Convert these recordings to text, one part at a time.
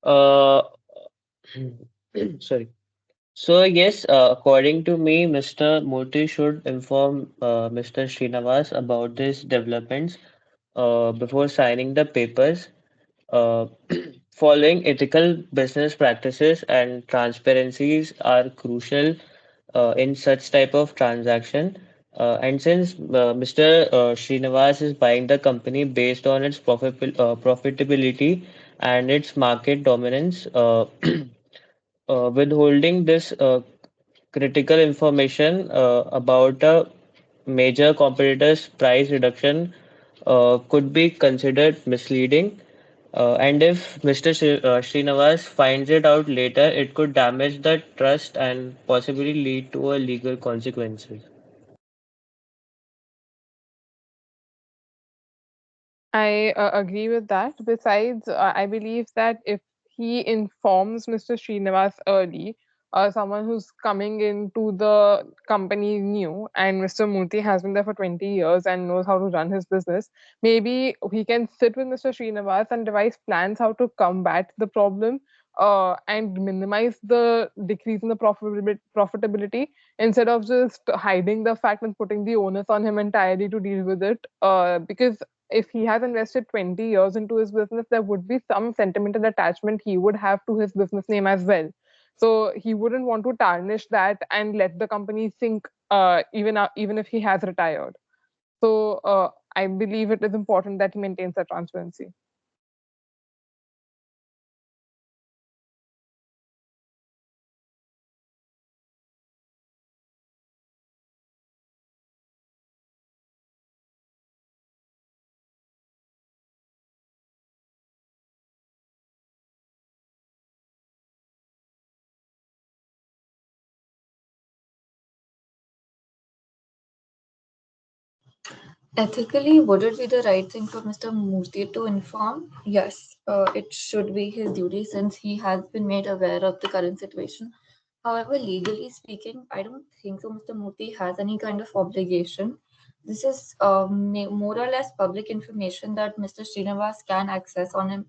Uh, sorry. So yes, according to me, Mr. Murthy should inform Mr. Srinivas about these developments before signing the papers. Uh, Following ethical business practices and transparencies are crucial in such type of transaction. And since Mr. Srinivas is buying the company based on its profitability and its market dominance, withholding this critical information about a major competitor's price reduction could be considered misleading. And if Mr. Srinivas finds it out later, it could damage the trust and possibly lead to a legal consequences. I agree with that. Besides, I believe that if he informs Mr. Srinivas early, someone who's coming into the company new, and Mr. Murthy has been there for 20 years and knows how to run his business, maybe he can sit with Mr. Srinivas and devise plans how to combat the problem and minimize the decrease in the profitability instead of just hiding the fact and putting the onus on him entirely to deal with it. Because if he has invested 20 years into his business, there would be some sentimental attachment he would have to his business name as well. So he wouldn't want to tarnish that and let the company sink, even if he has retired. So I believe it is important that he maintains that transparency. Ethically, would it be the right thing for Mr. Murthy to inform? Yes, it should be his duty since he has been made aware of the current situation. However, legally speaking, I don't think so. Mr. Murthy has any kind of obligation. This is more or less public information that Mr. Srinivas can access on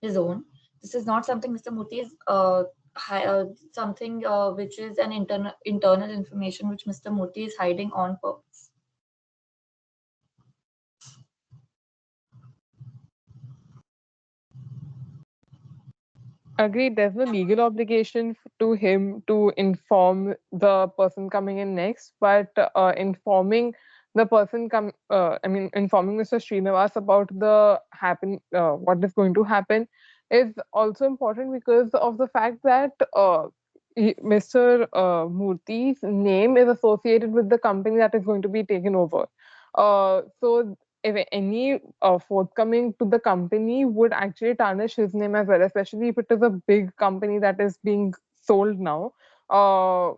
his own. This is not something Mr. Murthy is something which is an internal information which Mr. Murthy is hiding on purpose. Agreed. There's no legal obligation to him to inform the person coming in next, but informing Mr. Srinivas about what is going to happen is also important because of the fact that Mr. Murthy's name is associated with the company that is going to be taken over. So if any forthcoming to the company would actually tarnish his name as well, especially if it is a big company that is being sold now. And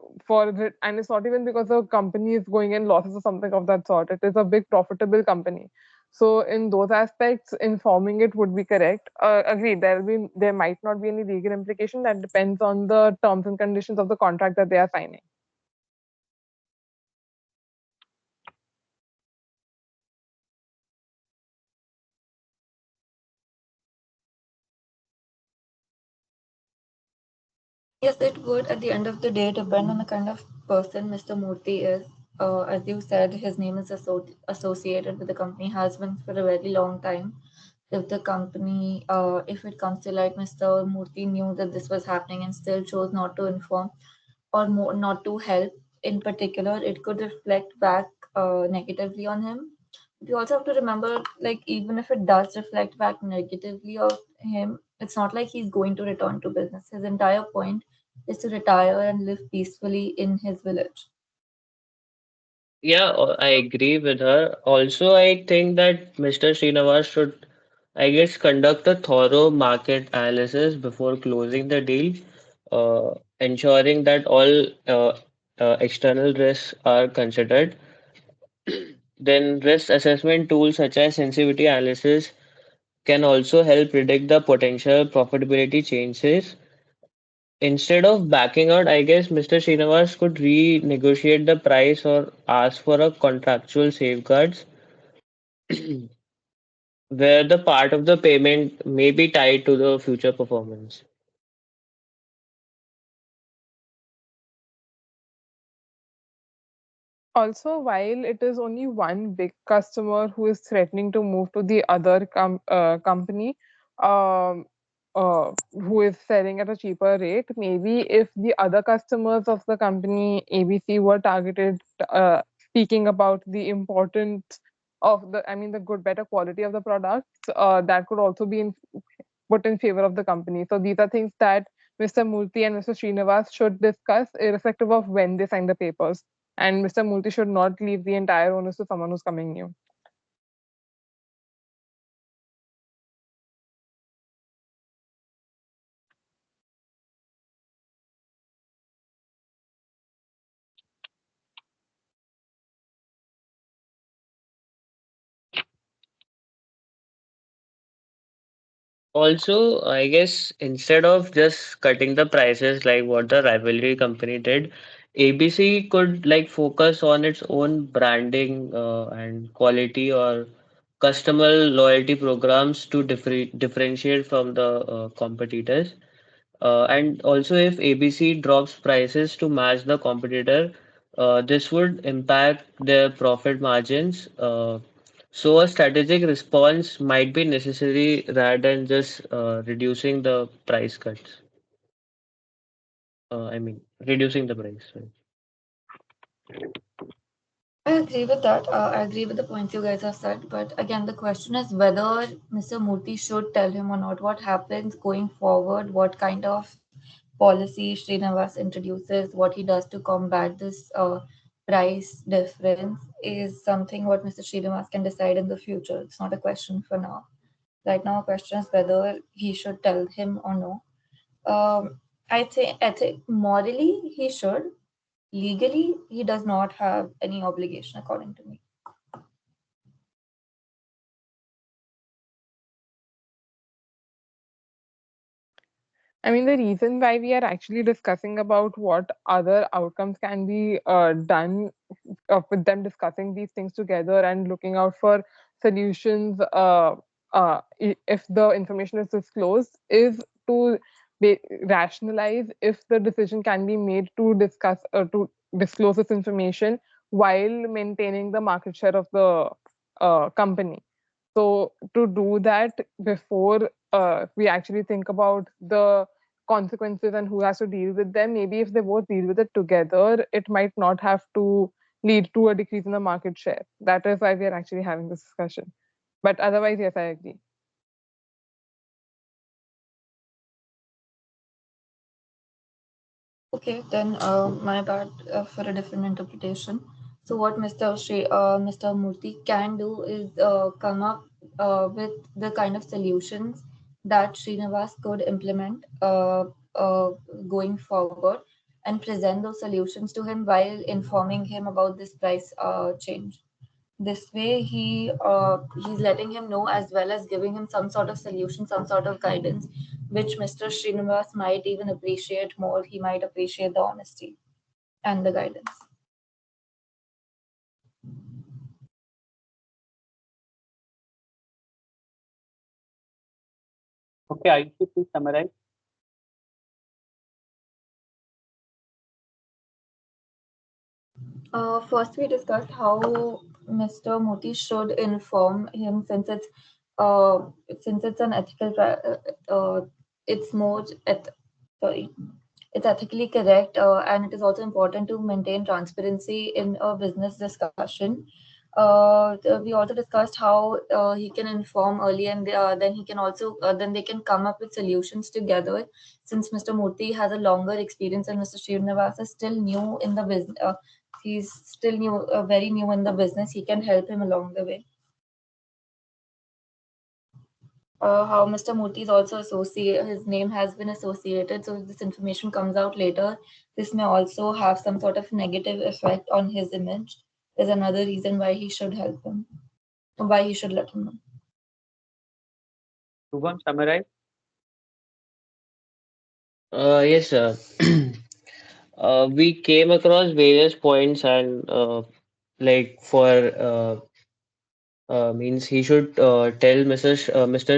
it's not even because the company is going in losses or something of that sort. It is a big profitable company. So in those aspects, informing it would be correct. Agreed. There might not be any legal implication. That depends on the terms and conditions of the contract that they are signing. Yes, it would at the end of the day depend on the kind of person Mr. Murthy is. As you said, his name is associated with the company, has been for a very long time. If the company, if it comes to like Mr. Murthy knew that this was happening and still chose not to inform or more, not to help in particular, it could reflect back negatively on him. You also have to remember, like, even if it does reflect back negatively on him, it's not like he's going to return to business. His entire point is to retire and live peacefully in his village. Yeah, I agree with her. Also, I think that Mr. Srinivas should, I guess, conduct a thorough market analysis before closing the deal, ensuring that all external risks are considered. Then, risk assessment tools such as sensitivity analysis can also help predict the potential profitability changes. Instead of backing out, I guess Mr. Srinivas could renegotiate the price or ask for a contractual safeguards. where the part of the payment may be tied to the future performance. Also, while it is only one big customer who is threatening to move to the other company, um, who is selling at a cheaper rate, maybe if the other customers of the company ABC were targeted, speaking about the importance of the, I mean, the good, better quality of the products, that could also be put in favor of the company. So these are things that Mr. Murthy and Mr. Srinivas should discuss, irrespective of when they sign the papers. And Mr. Murthy should not leave the entire onus to someone who's coming new. Also, I guess instead of just cutting the prices like what the rivalry company did, ABC could like focus on its own branding and quality or customer loyalty programs to differentiate from the competitors. And also, if ABC drops prices to match the competitor, this would impact their profit margins. So, a strategic response might be necessary rather than just reducing the price cuts. I mean, reducing the price. Sorry. I agree with that. I agree with the points you guys have said. But again, the question is whether Mr. Murthy should tell him or not. What happens going forward? What kind of policy Srinivas introduces? What he does to combat this price difference is something what Mr. Srinivas can decide in the future. It's not a question for now. Right now, a question is whether he should tell him or no. I think morally he should. Legally, he does not have any obligation, according to me. I mean, the reason why we are actually discussing about what other outcomes can be done, with them discussing these things together and looking out for solutions, if the information is disclosed, is to rationalize if the decision can be made to to disclose this information while maintaining the market share of the company. So to do that before we actually think about the consequences and who has to deal with them, maybe if they both deal with it together, it might not have to lead to a decrease in the market share. That is why we are actually having this discussion. But otherwise, yes, I agree. Okay, then my bad for a different interpretation. So what Mr. Murthy can do is come up with the kind of solutions that Srinivas could implement going forward and present those solutions to him while informing him about this price change. This way, he's letting him know as well as giving him some sort of solution, some sort of guidance, which Mr. Srinivas might even appreciate more. He might appreciate the honesty and the guidance. Okay, Ayushi, please summarize. First, we discussed how Mr. Moti should inform him since it's an it's more sorry, it's ethically correct, and it is also important to maintain transparency in a business discussion. We also discussed how he can inform early, and then he can also then they can come up with solutions together. Since Mr. Murthy has a longer experience and Mr. Srinivas is still new in the business, he's still new, very new in the business. He can help him along the way. How Mr. Murthy is also associated, his name has been associated. So if this information comes out later, this may also have some sort of negative effect on his image. Is another reason why he should help him, why he should let him know. Shubham, summarize. Yes, sir. We came across various points and like for Means he should tell Mr.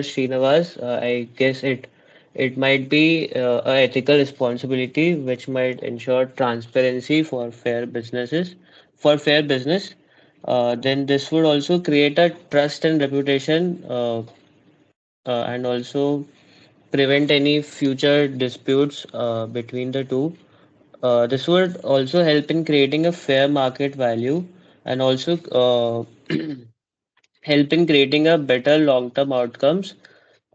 Srinivas. I guess it might be a ethical responsibility which might ensure transparency for fair business. Then this would also create a trust and reputation, and also prevent any future disputes between the two. This would also help in creating a fair market value, and also help in creating a better long-term outcomes.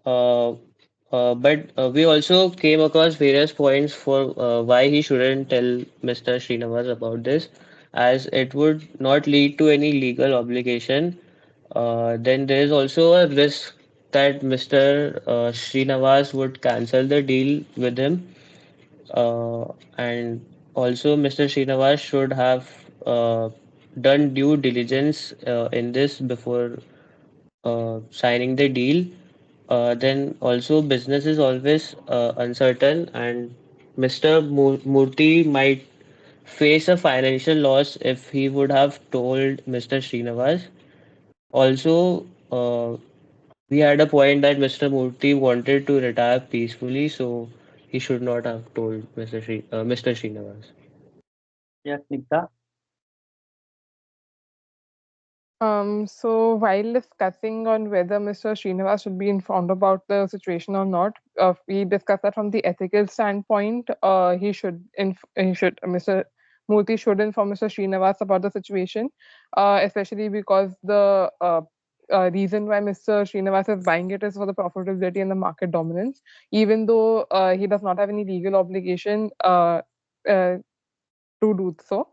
Uh, but we also came across various points for why he shouldn't tell Mr. Srinivas about this, as it would not lead to any legal obligation. Then there is also a risk that Mr. Srinivas would cancel the deal with him, and also Mr. Srinivas should have done due diligence in this before signing the deal. Then also business is always uncertain, and Mr. Murthy might face a financial loss if he would have told Mr. Srinivas. Also, we had a point that Mr. Murthy wanted to retire peacefully, so he should not have told Mr. Srinivas. Yes, Snigdha. So while discussing on whether Mr. Srinivas should be informed about the situation or not, we discussed that from the ethical standpoint. Mr. Murthy should inform Mr. Srinivas about the situation, especially because the reason why Mr. Srinivas is buying it is for the profitability and the market dominance. Even though he does not have any legal obligation to do so.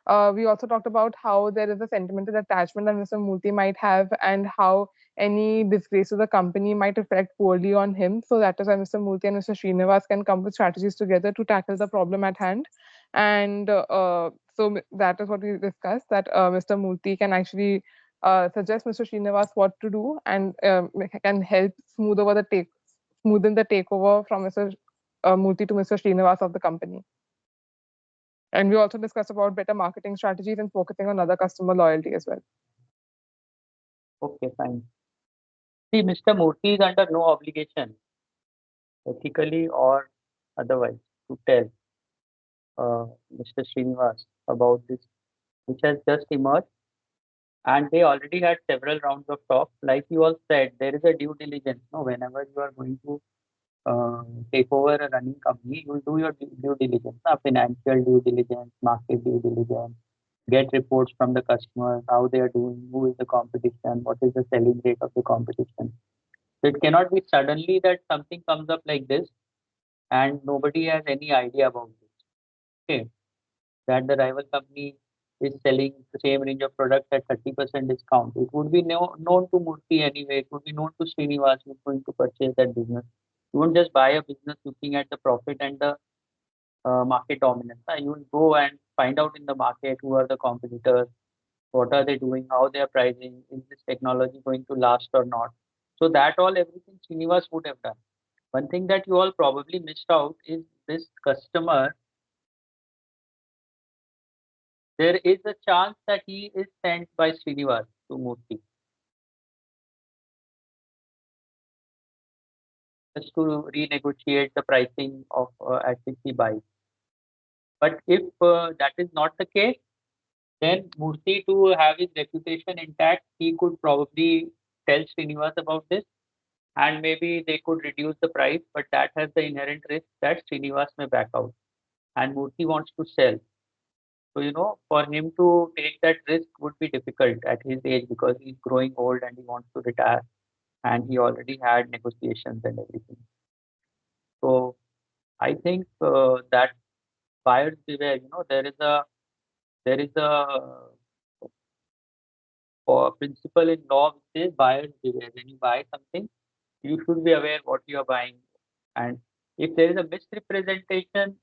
We also talked about how there is a sentimental attachment that Mr. Murthy might have, and how any disgrace to the company might affect poorly on him. So that is why Mr. Murthy and Mr. Srinivas can come with strategies together to tackle the problem at hand. And that is what we discussed, that Mr. Murthy can actually suggest Mr. Srinivas what to do, and can help smoothen the takeover from Mr. Murthy to Mr. Srinivas of the company. And we also discussed about better marketing strategies and focusing on other customer loyalty as well. Okay, fine. See, Mr. Murthy is under no obligation, ethically or otherwise, to tell Mr. Srinivas about this, which has just emerged. And they already had several rounds of talk. Like you all said, there is a due diligence. No, whenever you are going to take over a running company, you will do your due diligence, financial due diligence, market due diligence, get reports from the customers, how they are doing, who is the competition, what is the selling rate of the competition. So it cannot be suddenly that something comes up like this and nobody has any idea about this. Okay, that the rival company is selling the same range of products at 30% discount. It would be known to Murthy anyway. It would be known to Srinivas who's going to purchase that business. You won't just buy a business looking at the profit and the market dominance. You will go and find out in the market who are the competitors, what are they doing, how they are pricing, is this technology going to last or not. So that all everything Srinivas would have done. One thing that you all probably missed out is this customer. There is a chance that he is sent by Srinivas to Murthy just to renegotiate the pricing of at which he buys. But if that is not the case, then Murthy, to have his reputation intact, he could probably tell Srinivas about this, and maybe they could reduce the price, but that has the inherent risk that Srinivas may back out. And Murthy wants to sell. So, for him to take that risk would be difficult at his age because he's growing old and he wants to retire, and he already had negotiations and everything. So I think that buyers beware. There is a principle in law which says buyers beware. When you buy something, you should be aware what you are buying. And if there is a misrepresentation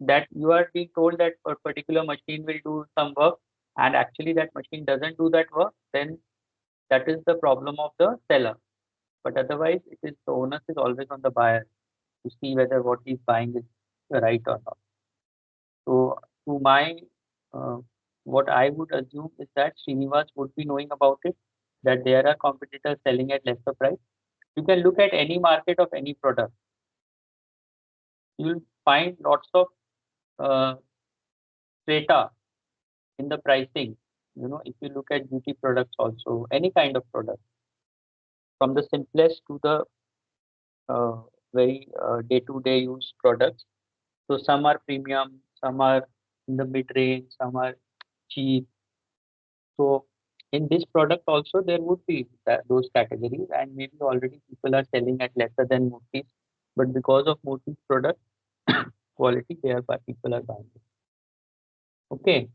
that you are being told that a particular machine will do some work, and actually that machine doesn't do that work, then that is the problem of the seller. But otherwise, it is the onus is always on the buyer to see whether what he's buying is right or not. So, to my uh, what I would assume is that Srinivas would be knowing about it, that there are competitors selling at lesser price. You can look at any market of any product. You'll find lots of uh, strata in the pricing. If you look at beauty products also, any kind of product, from the simplest to the uh, very day-to-day use products. So some are premium, some are in the mid-range, some are cheap. So in this product also there would be those categories, and maybe already people are selling at lesser than Murthy's, but because of Murthy's product quality, people are buying it. Okay.